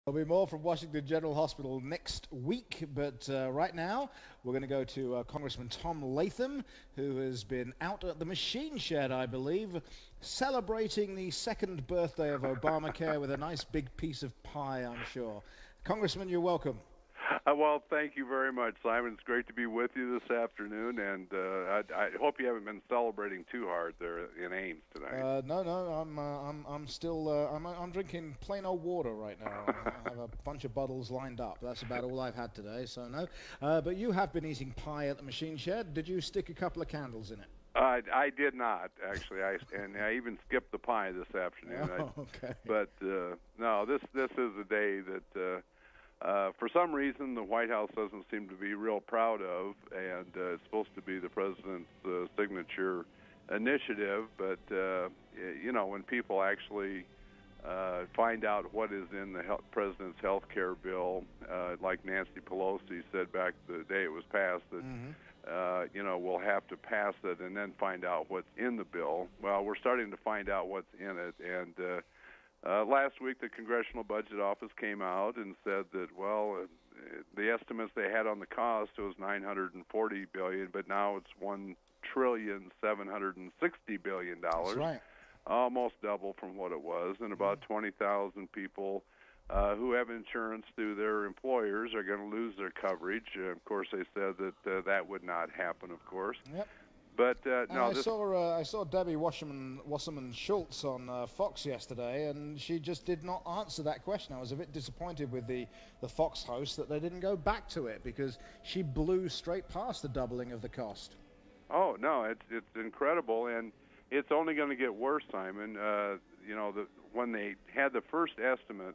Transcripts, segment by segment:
There'll be more from Washington General Hospital next week, but right now we're going to go to Congressman Tom Latham, who has been out at the machine shed, I believe, celebrating the second birthday of Obamacare with a nice big piece of pie, I'm sure. Congressman, you're welcome. Well, thank you very much, Simon. It's great to be with you this afternoon, and I hope you haven't been celebrating too hard there in Ames tonight. No, I'm still, I'm drinking plain old water right now. I have a bunch of bottles lined up. That's about all I've had today, so no. But you have been eating pie at the machine shed. Did you stick a couple of candles in it? I did not actually. I even skipped the pie this afternoon. Oh, okay. But no, this is a day that for some reason the White House doesn't seem to be real proud of, and it's supposed to be the president's signature initiative. But when people actually find out what is in the president's health care bill, like Nancy Pelosi said back the day it was passed, that we'll have to pass it and then find out what's in the bill. Well, we're starting to find out what's in it, and last week the Congressional Budget Office came out and said that, the estimates they had on the cost was $940 billion, but now it's $1,760 billion. That's right. Almost double from what it was, and about 20,000 people who have insurance through their employers are going to lose their coverage. Of course, they said that that would not happen, of course. Yep. But no, I saw Debbie Wasserman Schultz on Fox yesterday, and she just did not answer that question. I was a bit disappointed with the Fox host that they didn't go back to it, because she blew straight past the doubling of the cost. Oh no, it's incredible, and it's only going to get worse, Simon. When they had the first estimate,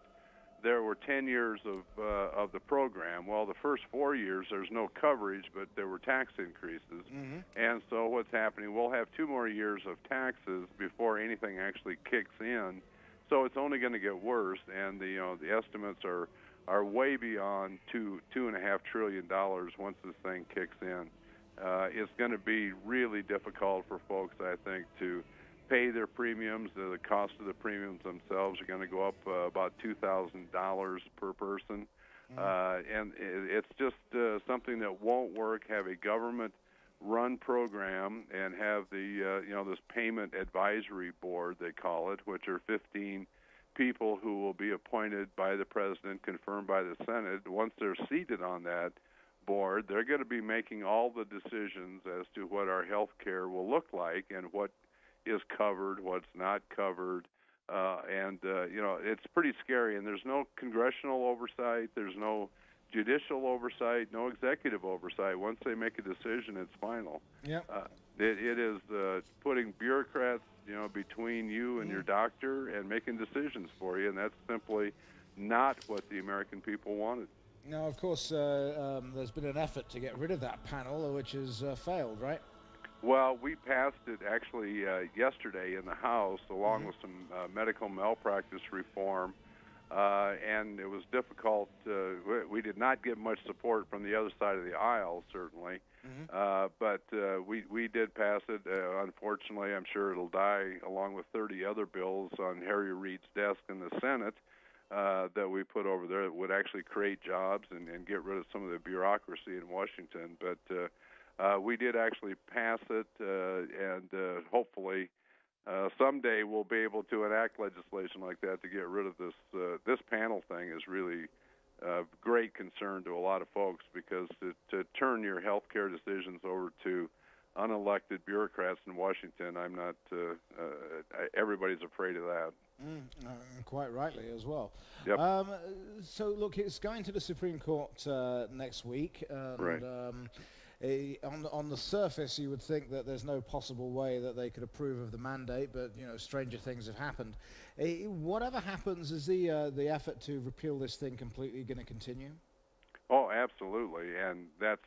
there were 10 years of the program. Well, the first 4 years there's no coverage, but there were tax increases. Mm-hmm. And so what's happening? We'll have 2 more years of taxes before anything actually kicks in. So it's only going to get worse, and the estimates are way beyond $2.5 trillion once this thing kicks in. It's going to be really difficult for folks, I think, to pay their premiums. The cost of the premiums themselves are going to go up about $2,000 per person, and it's just something that won't work. Have a government-run program and have the this payment advisory board, they call it, which are 15 people who will be appointed by the president, confirmed by the Senate. Once they're seated on that board, they're going to be making all the decisions as to what our health care will look like and what is covered, what's not covered, and it's pretty scary. And there's no congressional oversight, there's no judicial oversight, no executive oversight. Once they make a decision, it's final. Yep. It is putting bureaucrats, between you and your doctor and making decisions for you, and that's simply not what the American people wanted. Now, of course, there's been an effort to get rid of that panel, which has failed, right? Well, we passed it actually yesterday in the House, along with some medical malpractice reform, and it was difficult. We did not get much support from the other side of the aisle, certainly, but we did pass it. Unfortunately, I'm sure it'll die along with 30 other bills on Harry Reid's desk in the Senate that we put over there that would actually create jobs and get rid of some of the bureaucracy in Washington. But we did actually pass it, and hopefully someday we'll be able to enact legislation like that to get rid of this. This panel thing is really great concern to a lot of folks, because to turn your health care decisions over to unelected bureaucrats in Washington, I'm not. Everybody's afraid of that. Quite rightly as well. Yep. So look, it's going to the Supreme Court next week, and Right. On the surface, you would think that there's no possible way that they could approve of the mandate, but stranger things have happened. Whatever happens, is the effort to repeal this thing completely going to continue? Oh, absolutely, and that's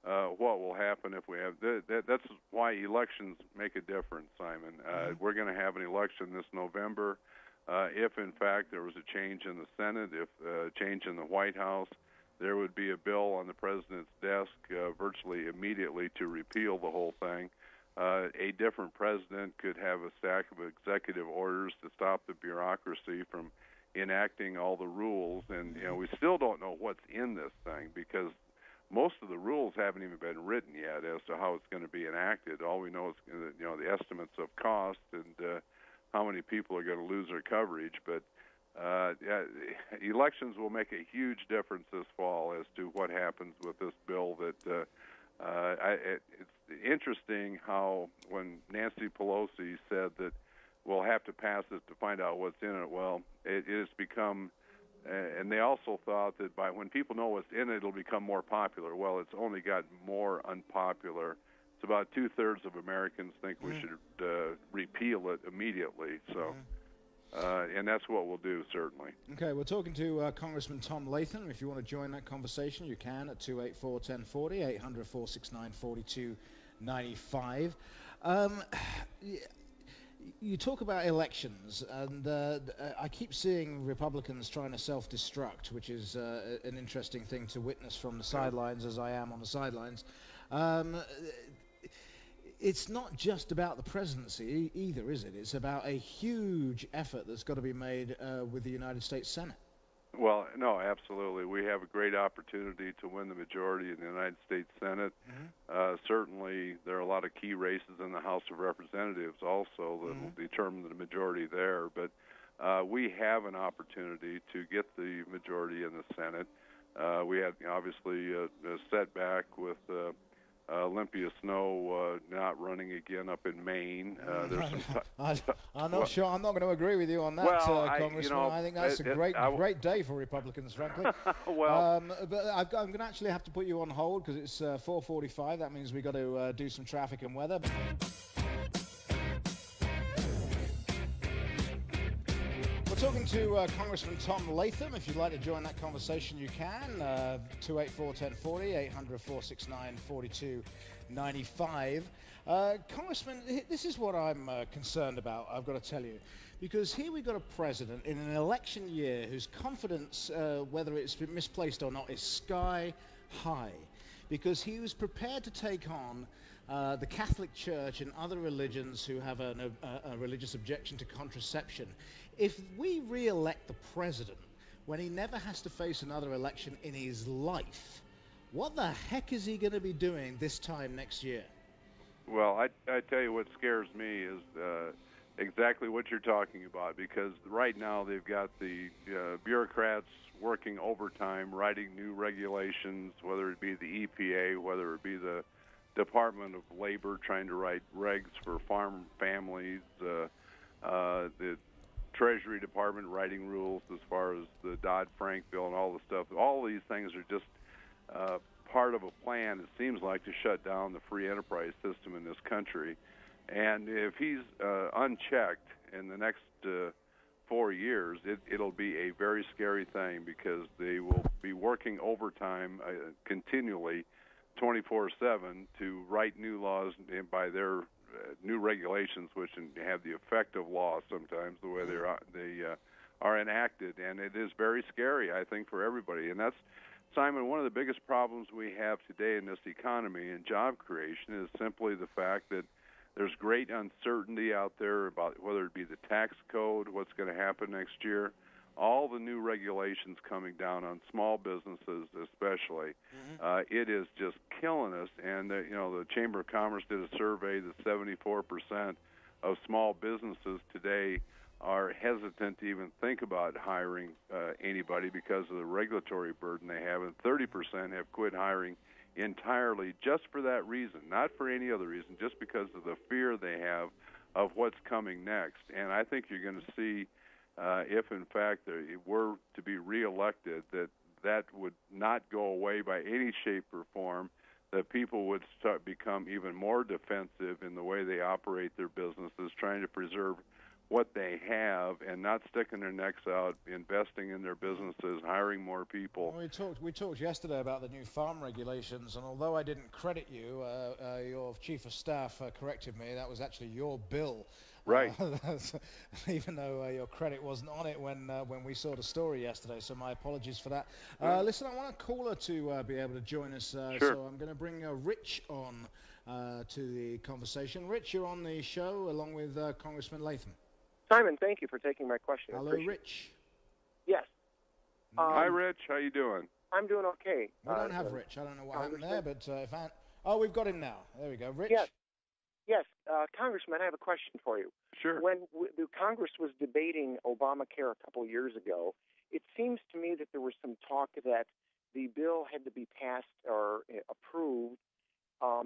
what will happen if we have. That's why elections make a difference, Simon. We're going to have an election this November. If in fact there was a change in the Senate, if a change in the White House, there would be a bill on the president's desk virtually immediately to repeal the whole thing. A different president could have a stack of executive orders to stop the bureaucracy from enacting all the rules, and we still don't know what's in this thing because most of the rules haven't even been written yet as to how it's going to be enacted. All we know is the estimates of cost and how many people are going to lose their coverage. But elections will make a huge difference this fall as to what happens with this bill. That it's interesting how when Nancy Pelosi said that we'll have to pass it to find out what's in it. Well, it has become, and they also thought that by when people know what's in it, it'll become more popular. Well, it's only gotten more unpopular. It's about 2/3 of Americans think we should repeal it immediately. So, and that's what we'll do, certainly. Okay, we're talking to Congressman Tom Latham. If you want to join that conversation, you can at 284-1040, 800-469-4295. You talk about elections, and I keep seeing Republicans trying to self-destruct, which is an interesting thing to witness from the sidelines, as I am on the sidelines. It's not just about the presidency either, is it? It's about a huge effort that's got to be made with the United States Senate. Well, no, absolutely. We have a great opportunity to win the majority in the United States Senate. Certainly, there are a lot of key races in the House of Representatives also that will determine the majority there. But we have an opportunity to get the majority in the Senate. We had, obviously, a setback with Olympia Snowe not running again up in Maine. I'm not sure. I'm not going to agree with you on that, Congressman. I think that's a great day for Republicans, frankly. But I'm going to actually have to put you on hold because it's 4:45. That means we've got to do some traffic and weather. We're talking to Congressman Tom Latham. If you'd like to join that conversation, you can. 284-1040, 800-469-4295. Congressman, this is what I'm concerned about, I've got to tell you. Because here we've got a president in an election year whose confidence, whether it's been misplaced or not, is sky high. Because he was prepared to take on the Catholic Church and other religions who have a religious objection to contraception. If we re-elect the president when he never has to face another election in his life, what the heck is he going to be doing this time next year? Well, I tell you what scares me is exactly what you're talking about, because right now they've got the bureaucrats working overtime, writing new regulations, whether it be the EPA, whether it be the Department of Labor trying to write regs for farm families, the Treasury Department writing rules as far as the Dodd-Frank bill and all the stuff. All these things are just part of a plan, it seems like, to shut down the free enterprise system in this country. And if he's unchecked in the next 4 years, it'll be a very scary thing, because they will be working overtime continually 24/7 to write new laws by their new regulations, which have the effect of law sometimes, the way they are enacted. And it is very scary, I think, for everybody. And that's, Simon, one of the biggest problems we have today in this economy and job creation is simply the fact that there's great uncertainty out there about whether it be the tax code, what's going to happen next year, all the new regulations coming down on small businesses especially. It is just killing us. And the Chamber of Commerce did a survey that 74% of small businesses today are hesitant to even think about hiring anybody because of the regulatory burden they have, and 30% have quit hiring entirely just for that reason, not for any other reason, just because of the fear they have of what's coming next. And I think you're going to see, if in fact they were to be reelected, that would not go away by any shape or form, that people would become even more defensive in the way they operate their businesses, trying to preserve what they have and not sticking their necks out, investing in their businesses, hiring more people. Well, we talked yesterday about the new farm regulations, and although I didn't credit you, your chief of staff corrected me. That was actually your bill. Right. Even though your credit wasn't on it when we saw the story yesterday, so my apologies for that. Listen, I want a caller to be able to join us, Sure. So I'm going to bring Rich on to the conversation. Rich, you're on the show along with Congressman Latham. Simon, thank you for taking my question. Hello, Rich. Yes. Hi, Rich. How you doing? I'm doing okay. We don't have Rich. I don't know what happened there, Congressman? but if Ant... Oh, we've got him now. There we go. Rich? Yes. Congressman, I have a question for you. Sure. When the Congress was debating Obamacare a couple years ago, it seems to me that there was some talk that the bill had to be passed or approved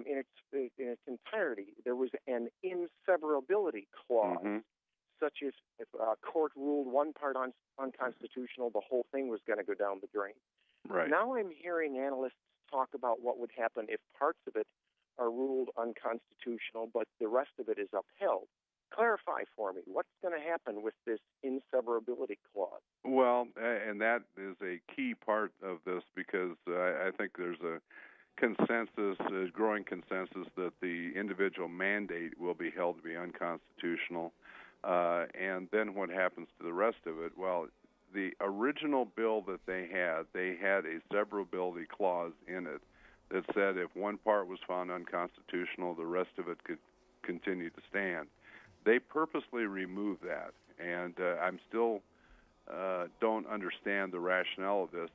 in its entirety. There was an inseverability clause, such as if a court ruled one part unconstitutional, the whole thing was going to go down the drain. Right. Now I'm hearing analysts talk about what would happen if parts of it are ruled unconstitutional, but the rest of it is upheld. Clarify for me, what's going to happen with this inseverability clause? Well, and that is a key part of this because I think there's a consensus, a growing consensus, that the individual mandate will be held to be unconstitutional. And then what happens to the rest of it? Well, the original bill that they had a severability clause in it that said if one part was found unconstitutional, the rest of it could continue to stand. They purposely removed that, and I'm still don't understand the rationale of this.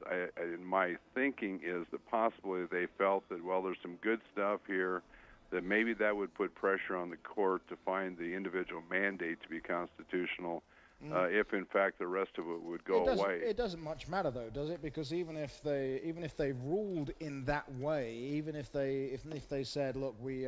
My thinking is that possibly they felt that, well, there's some good stuff here, that maybe that would put pressure on the court to find the individual mandate to be constitutional, if in fact the rest of it would go away. It doesn't much matter though, does it? Because even if they ruled in that way, even if they said, look, we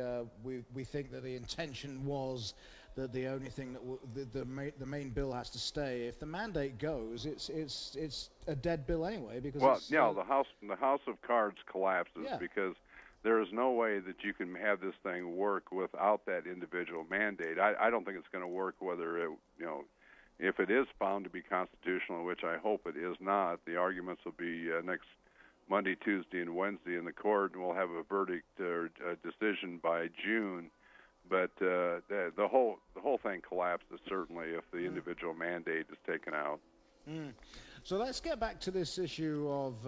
think that the intention was that the only thing that the main bill has to stay. If the mandate goes, it's a dead bill anyway. Because the House of Cards collapses because there is no way that you can have this thing work without that individual mandate. I don't think it's going to work whether it if it is found to be constitutional, which I hope it is not. The arguments will be next Monday, Tuesday, and Wednesday in the court, and we'll have a verdict or a decision by June. But the whole thing collapses certainly if the individual mandate is taken out. So let's get back to this issue of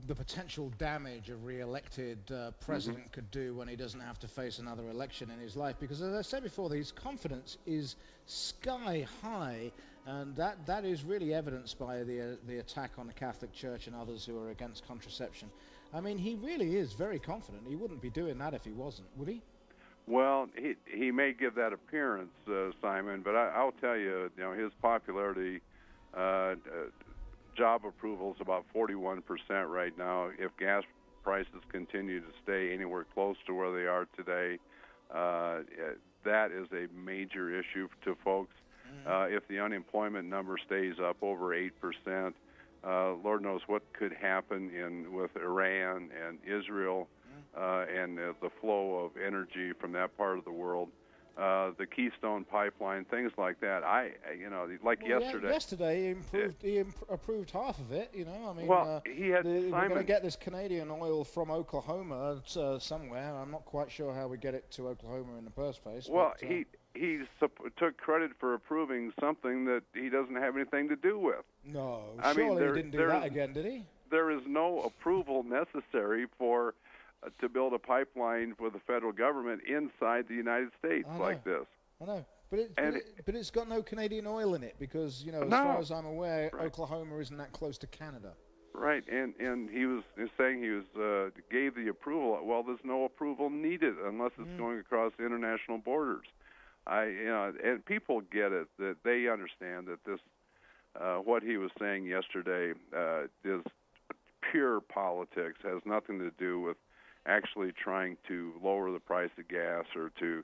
the potential damage a re-elected president could do when he doesn't have to face another election in his life. Because as I said before, his confidence is sky high, and that is really evidenced by the attack on the Catholic Church and others who are against contraception. I mean, he really is very confident. He wouldn't be doing that if he wasn't, would he? Well, he may give that appearance, Simon, but I'll tell you, his popularity, job approval is about 41% right now. If gas prices continue to stay anywhere close to where they are today, that is a major issue to folks. If the unemployment number stays up over 8%, Lord knows what could happen with Iran and Israel and the flow of energy from that part of the world. The Keystone Pipeline, things like that. Yesterday he approved half of it. I mean, we're going to get this Canadian oil from Oklahoma somewhere. I'm not quite sure how we get it to Oklahoma in the first place. Well, he took credit for approving something that he doesn't have anything to do with. No, surely he didn't do that again, did he? There is no approval necessary to build a pipeline for the federal government inside the United States like this. I know, but it's got no Canadian oil in it because as far as I'm aware, Oklahoma isn't that close to Canada. Right, and he was saying gave the approval. Well, there's no approval needed unless it's going across international borders. And people get it, that they understand that this what he was saying yesterday is pure politics, has nothing to do with actually trying to lower the price of gas or to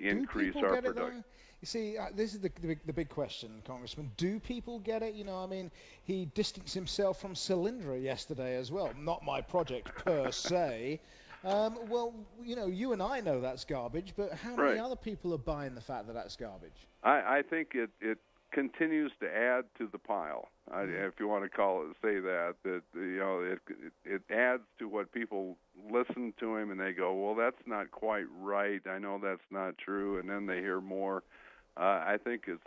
increase our production. You see, this is the big question, Congressman. Do people get it? I mean, he distanced himself from Solyndra yesterday as well. Not my project per se. Well, you and I know that's garbage, but how many other people are buying the fact that that's garbage? I think it continues to add to the pile, if you want to say that it adds to what people listen to him and they go, well, that's not quite right. I know that's not true, and then they hear more. I think it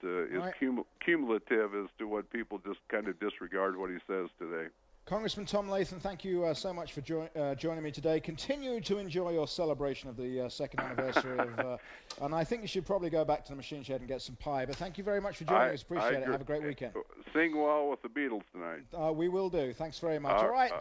is cumulative as to what people just kind of disregard what he says today. Congressman Tom Latham, thank you so much for joining me today. Continue to enjoy your celebration of the second anniversary of, and I think you should probably go back to the machine shed and get some pie. But thank you very much for joining us. Appreciate it. Have a great weekend. Sing well with the Beatles tonight. We will do. Thanks very much. All right.